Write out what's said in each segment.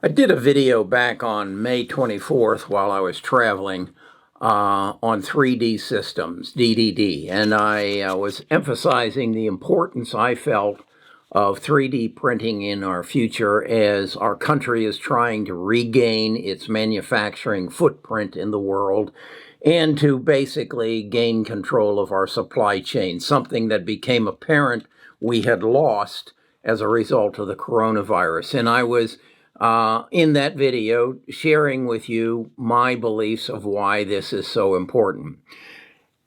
I did a video back on May 24th while I was traveling on 3D systems, DDD, and I was emphasizing the importance I felt of 3D printing in our future as our country is trying to regain its manufacturing footprint in the world and to basically gain control of our supply chain, something that became apparent we had lost as a result of the coronavirus. And I was in that video sharing with you my beliefs of why this is so important.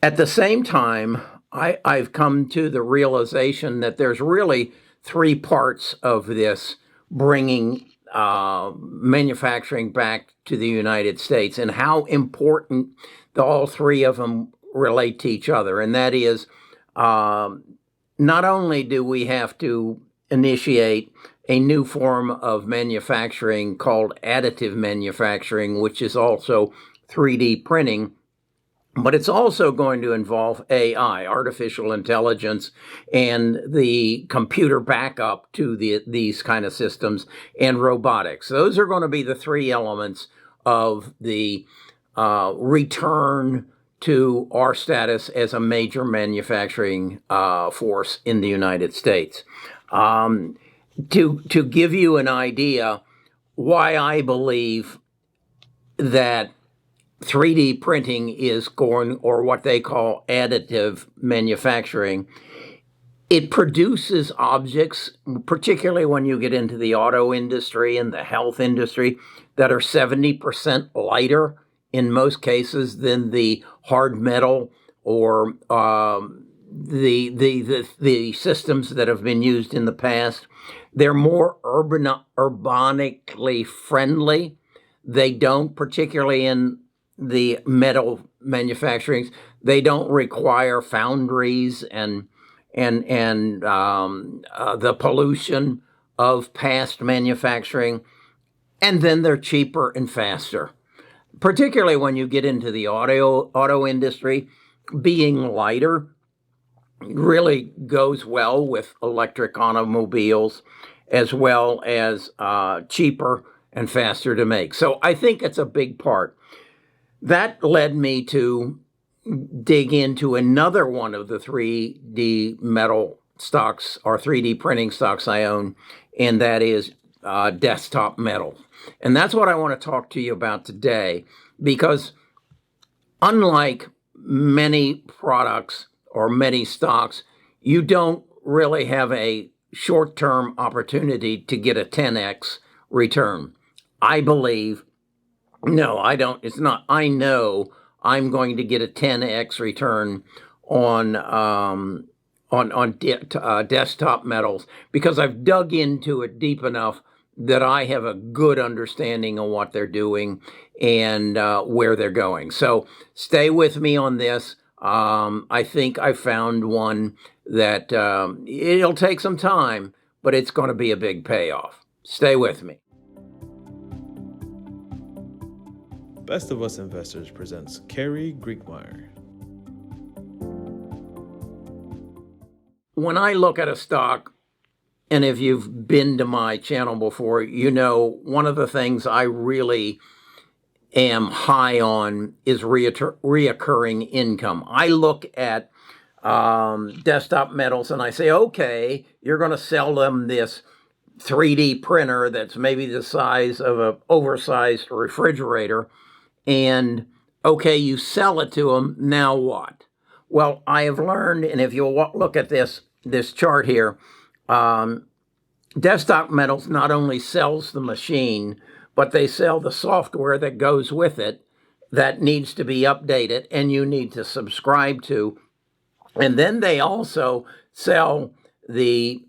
At the same time, I've come to the realization that there's really three parts of this bringing manufacturing back to the United States and how important all three of them relate to each other. And that is, not only do we have to initiate a new form of manufacturing called additive manufacturing, which is also 3D printing, but it's also going to involve AI, artificial intelligence, and the computer backup to these kind of systems, and robotics. Those are going to be the three elements of the return to our status as a major manufacturing force in the United States. To give you an idea why I believe that 3D printing is going, or what they call additive manufacturing, it produces objects, particularly when you get into the auto industry and the health industry, that are 70% lighter in most cases than the hard metal or the systems that have been used in the past. They're more urbanically friendly. They don't, particularly in the metal manufacturing, they don't require foundries and the pollution of past manufacturing. And then they're cheaper and faster. Particularly when you get into the auto industry, being lighter really goes well with electric automobiles, as well as cheaper and faster to make. So I think it's a big part. That led me to dig into another one of the 3D metal stocks or 3D printing stocks I own, and that is desktop metal. And that's what I want to talk to you about today, because unlike many products or many stocks, you don't really have a short-term opportunity to get a 10x return. I believe, no, I don't. It's not. I know I'm going to get a 10x return on desktop metals because I've dug into it deep enough that I have a good understanding of what they're doing and where they're going. So stay with me on this. I think I found one that it'll take some time, but it's going to be a big payoff. Stay with me. Best of Us Investors presents Kerry Griegmeyer. When I look at a stock, and if you've been to my channel before, you know one of the things I really am high on is reoccurring income. I look at desktop metals and I say, okay, you're going to sell them this 3D printer that's maybe the size of an oversized refrigerator, and okay, you sell it to them, now what? Well, I have learned, and if you'll look at this chart here, desktop metals not only sells the machine, but they sell the software that goes with it that needs to be updated and you need to subscribe to. And then they also sell the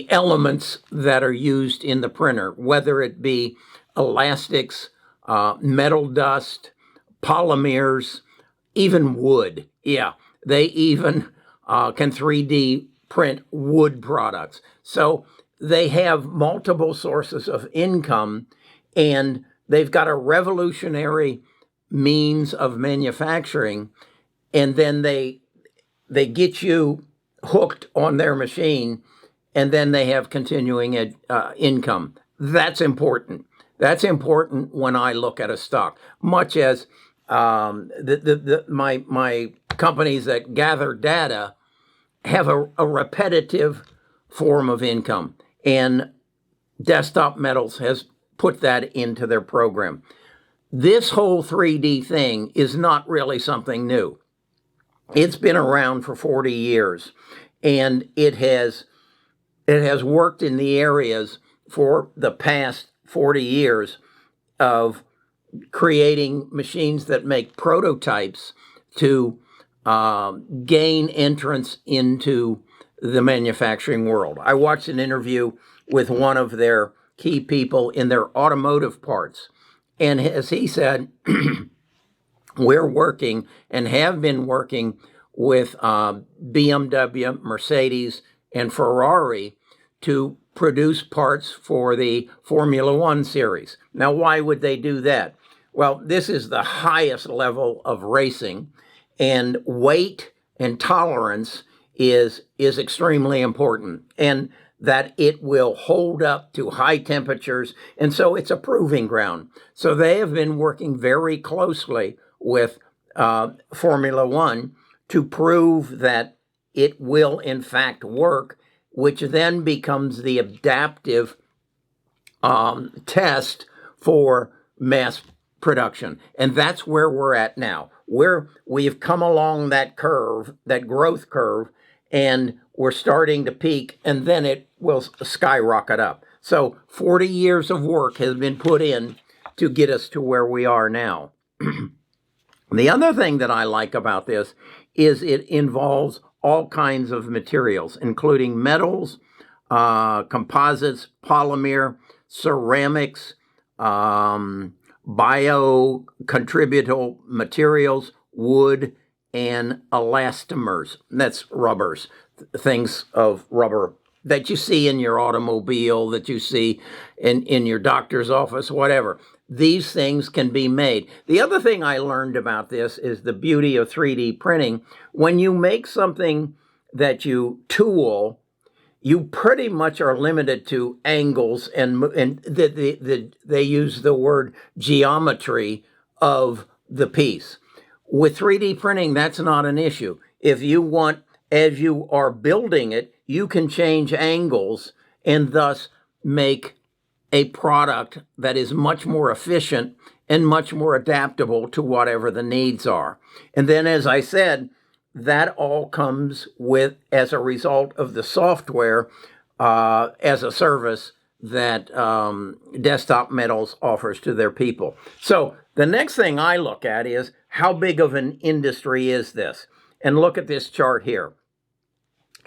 elements that are used in the printer, whether it be elastics, metal dust, polymers, even wood. Yeah, they even can 3D print wood products. So they have multiple sources of income, and they've got a revolutionary means of manufacturing, and then they get you hooked on their machine, and then they have continuing income. That's important. That's important when I look at a stock, much as my companies that gather data have a repetitive form of income, and Desktop Metals has put that into their program. This whole 3D thing is not really something new. It's been around for 40 years, and it has worked in the areas for the past 40 years of creating machines that make prototypes to gain entrance into the manufacturing world. I watched an interview with one of their key people in their automotive parts, and as he said, we're working and have been working with BMW, Mercedes, and Ferrari to produce parts for the Formula One series. Now, why would they do that? Well, this is the highest level of racing, and weight and tolerance is extremely important, and that it will hold up to high temperatures, and so it's a proving ground. So they have been working very closely with Formula One to prove that it will in fact work, which then becomes the adaptive test for mass production. And that's where we're at now. We've come along that curve, that growth curve, and we're starting to peak, and then it will skyrocket up. So 40 years of work has been put in to get us to where we are now. The other thing that I like about this is it involves all kinds of materials, including metals, composites, polymer, ceramics, biocontributable materials, wood, and elastomers. That's rubbers, things of rubber that you see in your automobile, that you see in your doctor's office, whatever. These things can be made. The other thing I learned about this is the beauty of 3D printing. When you make something that you tool, you pretty much are limited to angles, and they use the word geometry of the piece. With 3D printing, that's not an issue. If you want, as you are building it, you can change angles and thus make a product that is much more efficient and much more adaptable to whatever the needs are. And then, as I said, that all comes with as a result of the software as a service that Desktop Metals offers to their people. So the next thing I look at is how big of an industry is this? And look at this chart here.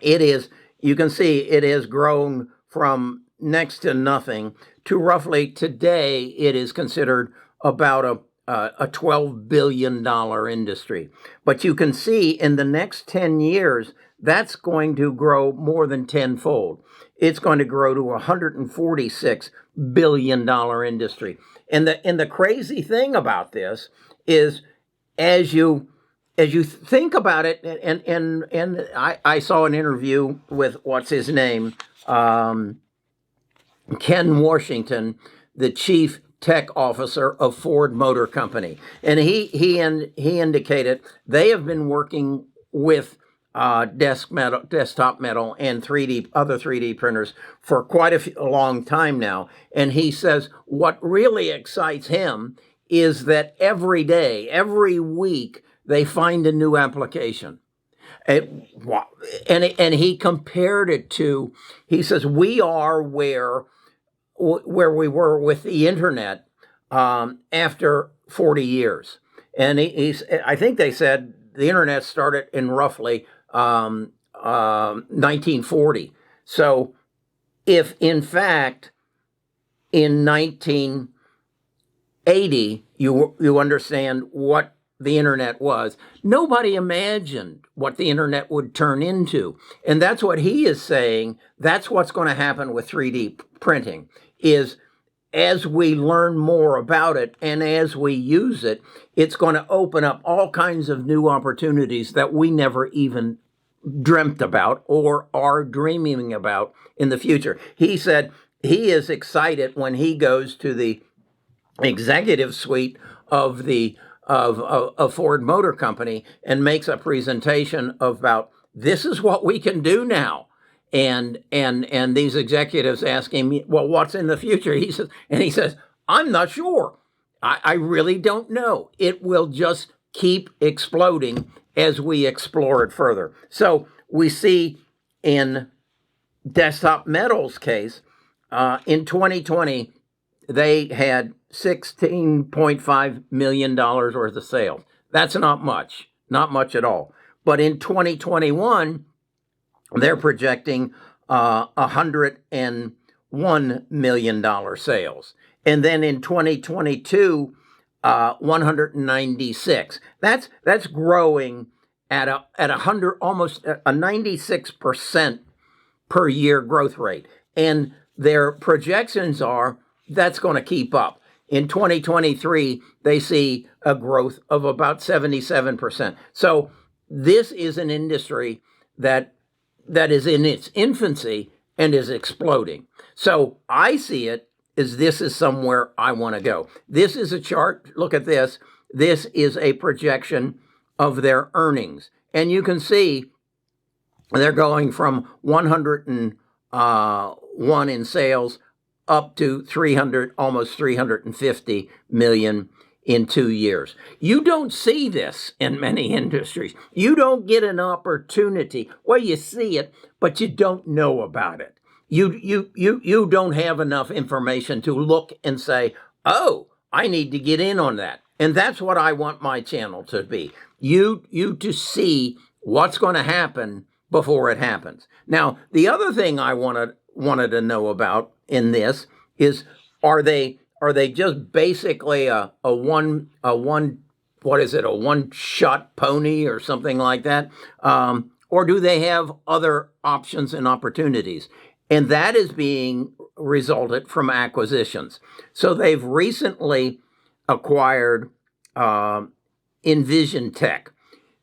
It is, you can see it has grown from next to nothing to roughly today it is considered about a $12 billion industry. But you can see in the next 10 years, that's going to grow more than tenfold. It's going to grow to a $146 billion industry. And the crazy thing about this is as you think about it, and I saw an interview with what's his name, Ken Washington, the chief tech officer of Ford Motor Company, and he indicated they have been working with Desktop Metal and other 3D printers for quite a long time now. And he says what really excites him is that every day, every week, they find a new application. And he compared it to, he says, we are where we were with the internet after 40 years. And I think they said the internet started in roughly 1940. So if in fact in 1980 you understand what the internet was, nobody imagined what the internet would turn into. And that's what he is saying. That's what's going to happen with 3D printing, is as we learn more about it and as we use it, it's going to open up all kinds of new opportunities that we never even dreamt about or are dreaming about in the future. He said he is excited when he goes to the executive suite of the of Ford Motor Company and makes a presentation about this is what we can do now. And these executives ask him, well, what's in the future? He says, I'm not sure. I really don't know. It will just keep exploding as we explore it further. So we see in Desktop Metal's case, in 2020, they had $16.5 million worth of sales. That's not much at all. But in 2021, they're projecting $101 million sales. And then in 2022, 196. That's growing at a 100, almost a 96% per year growth rate. And their projections are that's going to keep up. In 2023, they see a growth of about 77%. So this is an industry that is in its infancy and is exploding. So I see it as this is somewhere I want to go. This is a chart. Look at this. This is a projection of their earnings. And you can see they're going from 101 in sales up to 300, almost 350 million in 2 years. You don't see this in many industries. You don't get an opportunity. Well, you see it, but you don't know about it. You don't have enough information to look and say, oh, I need to get in on that. And that's what I want my channel to be. You to see what's going to happen before it happens. Now, the other thing I wanted to know about in this is, are they just basically a one shot pony or something like that, or do they have other options and opportunities? And that is being resulted from acquisitions. So they've recently acquired Envision Tech.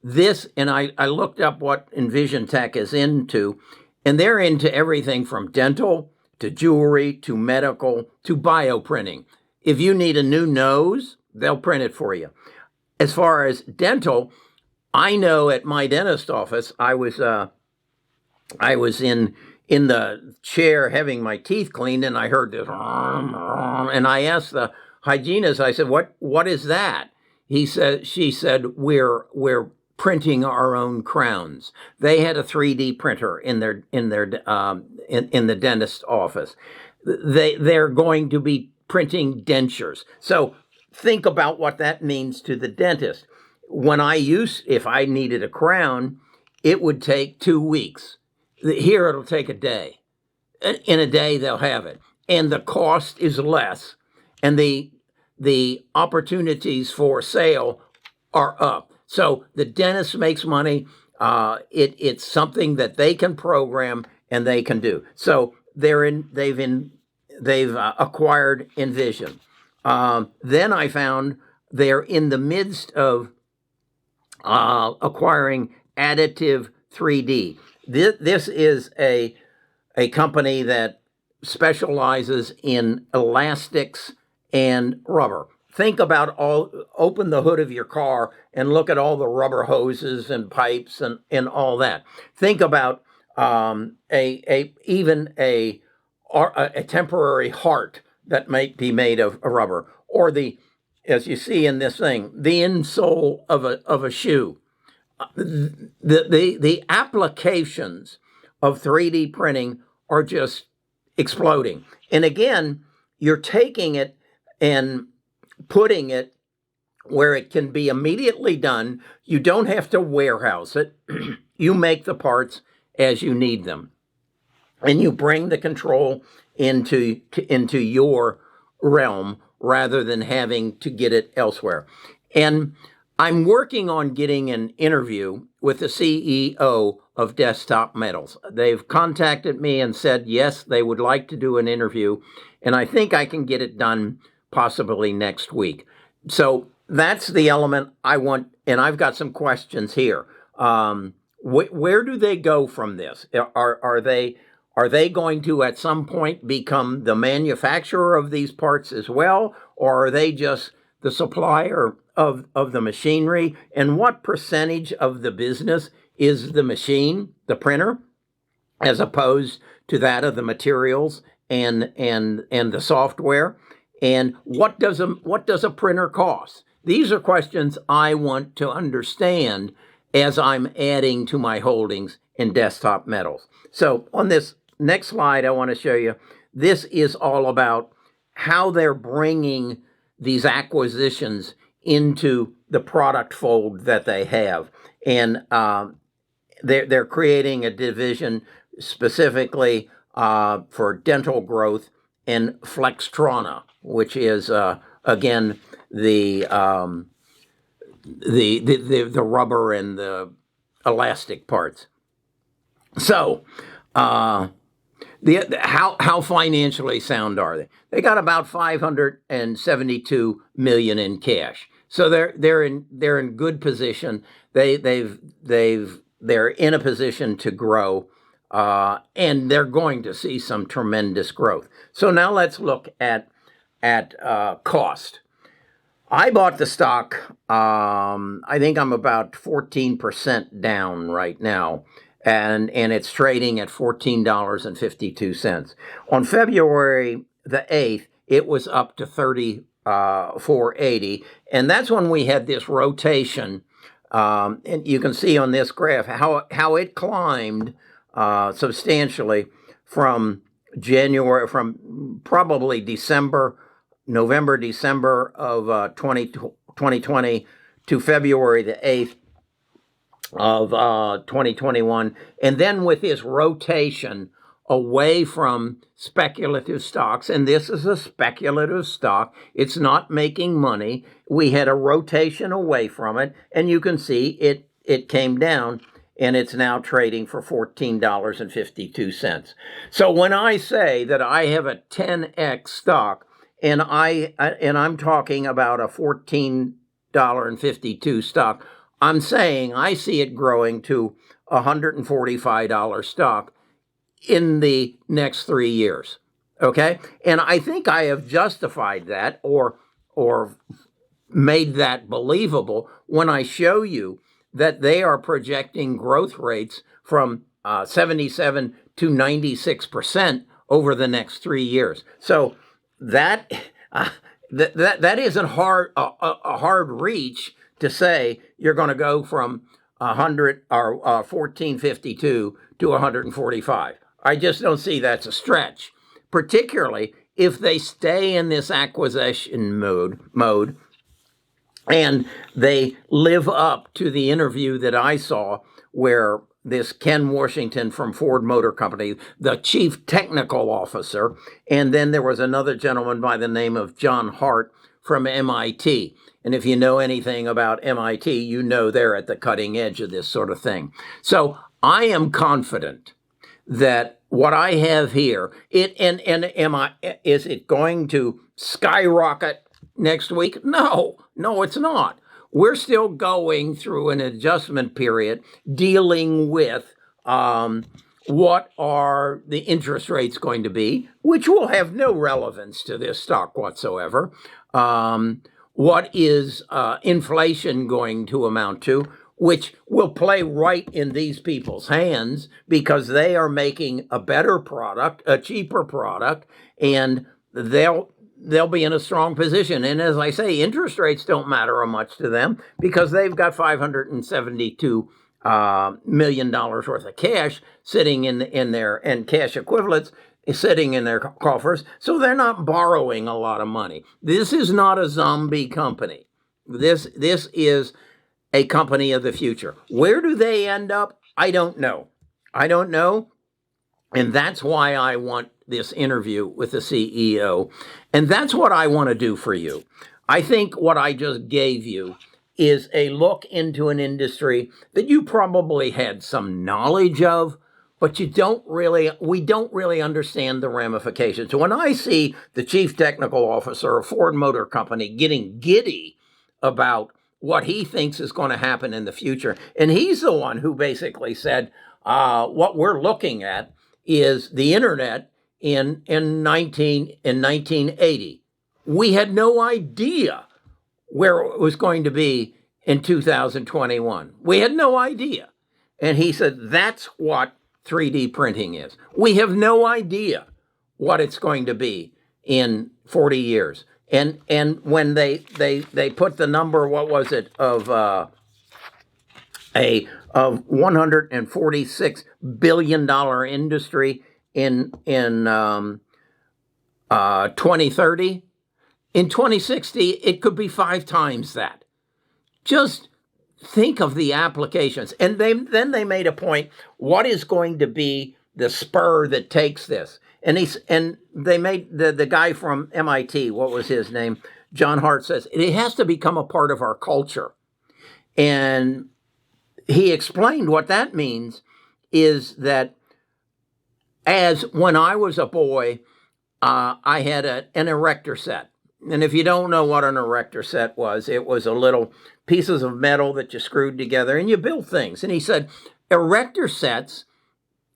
This, and I looked up what Envision Tech is into, and they're into everything from dental to jewelry to medical to bioprinting. If you need a new nose, they'll print it for you. As far as dental, I know at my dentist office, I was in the chair having my teeth cleaned, and I heard this, and I asked the hygienist, I said, what is that? She said, we're printing our own crowns. They had a 3D printer in the dentist office. They're going to be printing dentures. So think about what that means to the dentist. If I needed a crown, it would take 2 weeks. Here it'll take a day. In a day they'll have it, and the cost is less, and the opportunities for sale are up. So the dentist makes money. It's something that they can program and they can do. So they've acquired Envision. Then I found they're in the midst of acquiring Additive 3D. This is a company that specializes in elastics and rubber. Think about open the hood of your car and look at all the rubber hoses and pipes and all that. Think about even a temporary heart that might be made of rubber, or as you see in this thing, the insole of a shoe. The applications of 3D printing are just exploding. And again, you're taking it and putting it where it can be immediately done. You don't have to warehouse it. You make the parts as you need them, and you bring the control into your realm rather than having to get it elsewhere. And I'm working on getting an interview with the CEO of Desktop Metals. They've contacted me and said, yes, they would like to do an interview, and I think I can get it done possibly next week. So that's the element I want, and I've got some questions here. Where do they go from this? Are Are they going to at some point become the manufacturer of these parts as well? Or are they just the supplier of the machinery? And what percentage of the business is the machine, the printer, as opposed to that of the materials and the software? And what does a printer cost? These are questions I want to understand as I'm adding to my holdings in Desktop Metals. So on this next slide, I want to show you, this is all about how they're bringing these acquisitions into the product fold that they have. And they're creating a division specifically for dental growth and Flextrona, which is, again, the rubber and the elastic parts. So, how financially sound are they? They got about $572 million in cash. So they're in good position. They're in a position to grow, and they're going to see some tremendous growth. So now let's look at cost. I bought the stock. I think I'm about 14% down right now, and it's trading at $14.52. On February the 8th, it was up to $34.80, and that's when we had this rotation. And you can see on this graph how it climbed substantially from probably November, December of 2020 to February the 8th of 2021. And then with this rotation away from speculative stocks, and this is a speculative stock, it's not making money. We had a rotation away from it, and you can see it came down, and it's now trading for $14.52. So when I say that I have a 10x stock, and I'm talking about a $14.52 stock, I'm saying I see it growing to a $145 stock in the next 3 years. Okay? And I think I have justified that or made that believable when I show you that they are projecting growth rates from 77 to 96% over the next 3 years. So that isn't a hard reach to say you're going to go from 100 or 1452 to 145. I just don't see that's a stretch, particularly if they stay in this acquisition mode and they live up to the interview that I saw where this Ken Washington from Ford Motor Company, the chief technical officer, and then there was another gentleman by the name of John Hart from MIT. And if you know anything about MIT, you know they're at the cutting edge of this sort of thing. So I am confident that what I have here, is it going to skyrocket next week? No, it's not. We're still going through an adjustment period dealing with what are the interest rates going to be, which will have no relevance to this stock whatsoever. What is inflation going to amount to, which will play right in these people's hands because they are making a better product, a cheaper product, and they'll be in a strong position. And as I say, interest rates don't matter much to them because they've got $572 million worth of cash sitting in their, and cash equivalents sitting in their coffers. So they're not borrowing a lot of money. This is not a zombie company. This is a company of the future. Where do they end up? I don't know. And that's why I want this interview with the CEO. And that's what I want to do for you. I think what I just gave you is a look into an industry that you probably had some knowledge of, but we don't really understand the ramifications. So when I see the chief technical officer of Ford Motor Company getting giddy about what he thinks is going to happen in the future, and he's the one who basically said, what we're looking at is the internet in 1980. We had no idea where it was going to be in 2021. We had no idea. And he said, that's what 3D printing is. We have no idea what it's going to be in 40 years. And when they put the number, what was it, of $146 billion industry in 2030, in 2060 it could be 5 times that. Just think of the applications. And then they made a point, what is going to be the spur that takes this? And they made the guy from MIT, what was his name? John Hart says, it has to become a part of our culture. And he explained what that means is that as when I was a boy, I had an erector set. And if you don't know what an erector set was, it was a little pieces of metal that you screwed together and you built things. And he said, erector sets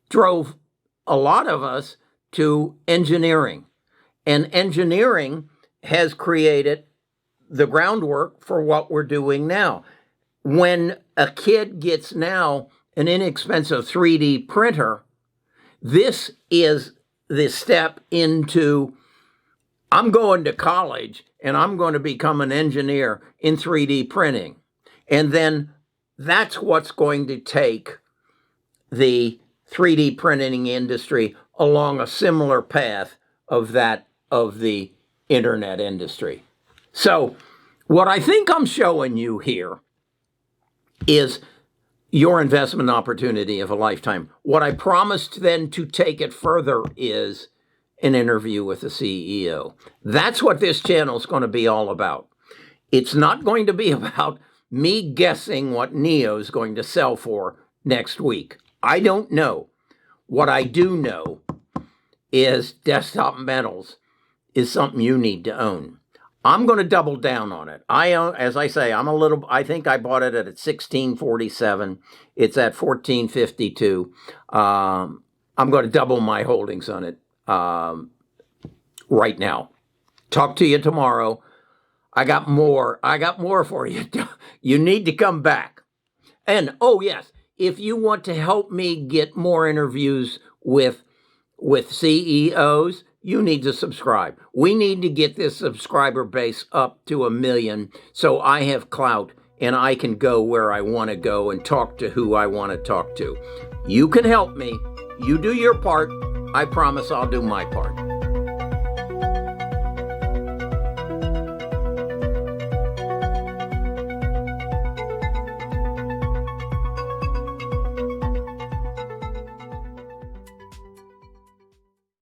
drove a lot of us to engineering. And engineering has created the groundwork for what we're doing now. When a kid gets now an inexpensive 3D printer, this is the step into, I'm going to college and I'm going to become an engineer in 3D printing. And then that's what's going to take the 3D printing industry along a similar path of that of the internet industry. So what I think I'm showing you here is your investment opportunity of a lifetime. What I promised then to take it further is an interview with the CEO. That's what this channel is going to be all about. It's not going to be about me guessing what Neo is going to sell for next week. I don't know. What I do know is Desktop Metals is something you need to own. I'm going to double down on it. I own, as I say, I think I bought it at 1647. It's at 1452. I'm going to double my holdings on it right now. Talk to you tomorrow. I got more for you. You need to come back. And oh yes, if you want to help me get more interviews with CEOs, you need to subscribe. We need to get this subscriber base up to 1 million so I have clout and I can go where I want to go and talk to who I want to talk to. You can help me. You do your part. I promise I'll do my part.